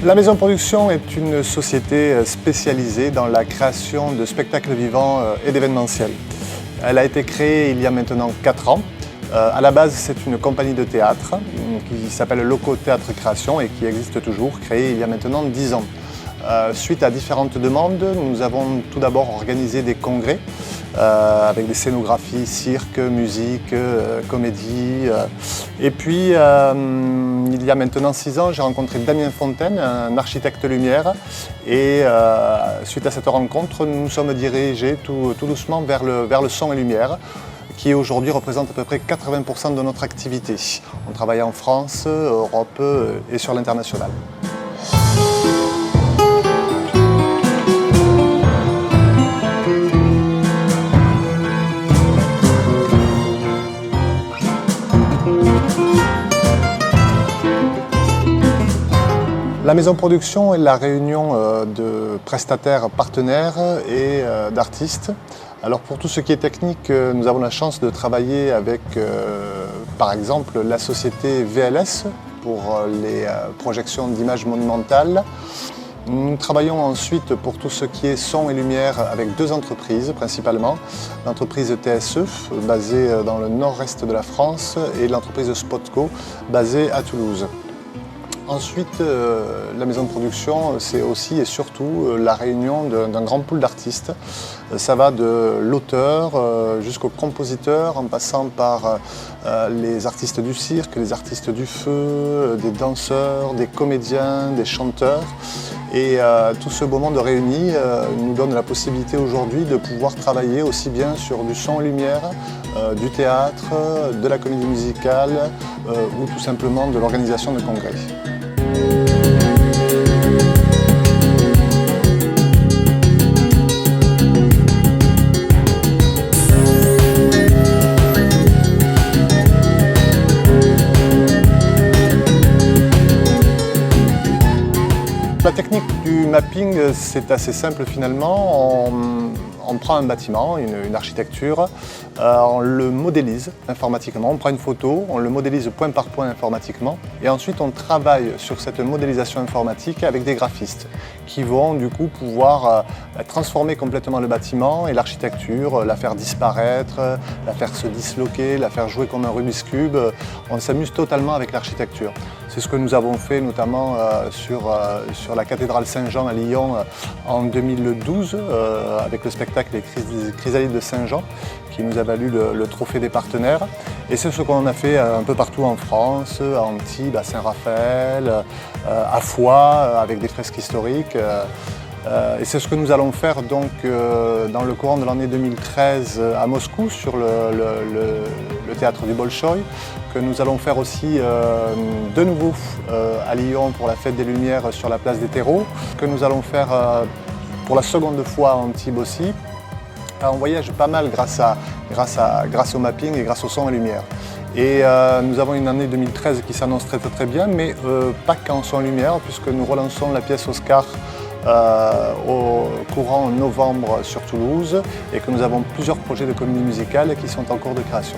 La Maison Production est une société spécialisée dans la création de spectacles vivants et d'événementiels. Elle a été créée il y a maintenant 4 ans. À la base, c'est une compagnie de théâtre qui s'appelle Loco Théâtre Création et qui existe toujours, créée il y a maintenant 10 ans. Suite à différentes demandes, nous avons tout d'abord organisé des congrès avec des scénographies, cirque, musique, comédie. Et puis, il y a maintenant 6 ans, j'ai rencontré Damien Fontaine, un architecte lumière. Et suite à cette rencontre, nous nous sommes dirigés tout doucement vers le son et lumière, qui aujourd'hui représente à peu près 80% de notre activité. On travaille en France, Europe et sur l'international. La Maison Production est la réunion de prestataires partenaires et d'artistes. Alors pour tout ce qui est technique, nous avons la chance de travailler avec par exemple la société VLS pour les projections d'images monumentales. Nous travaillons ensuite pour tout ce qui est son et lumière avec 2 entreprises principalement. L'entreprise TSE basée dans le nord-est de la France et l'entreprise Spotco basée à Toulouse. Ensuite, la maison de production, c'est aussi et surtout la réunion d'un grand pool d'artistes. Ça va de l'auteur jusqu'au compositeur, en passant par les artistes du cirque, les artistes du feu, des danseurs, des comédiens, des chanteurs. Et tout ce beau monde réuni nous donne la possibilité aujourd'hui de pouvoir travailler aussi bien sur du son et lumière, du théâtre, de la comédie musicale ou tout simplement de l'organisation de congrès. La technique du mapping, c'est assez simple finalement. On prend un bâtiment, une architecture, on le modélise informatiquement, on prend une photo, on le modélise point par point informatiquement et ensuite on travaille sur cette modélisation informatique avec des graphistes qui vont du coup pouvoir transformer complètement le bâtiment et l'architecture, la faire disparaître, la faire se disloquer, la faire jouer comme un Rubik's Cube. On s'amuse totalement avec l'architecture. C'est ce que nous avons fait notamment sur la cathédrale Saint-Jean à Lyon en 2012 avec le spectacle Les Chrysalides de Saint-Jean qui nous a valu le trophée des partenaires. Et c'est ce qu'on a fait un peu partout en France, à Antibes, à Saint-Raphaël, à Foix avec des fresques historiques. Et c'est ce que nous allons faire donc dans le courant de l'année 2013 à Moscou sur le théâtre du Bolchoï, que nous allons faire aussi de nouveau à Lyon pour la fête des Lumières sur la place des Terreaux, que nous allons faire pour la seconde fois à Antibes aussi. On voyage pas mal grâce au mapping et grâce au son et lumière. Et nous avons une année 2013 qui s'annonce très bien, mais pas qu'en son et lumière, puisque nous relançons la pièce Oscar au courant novembre sur Toulouse et que nous avons plusieurs projets de comédie musicale qui sont en cours de création.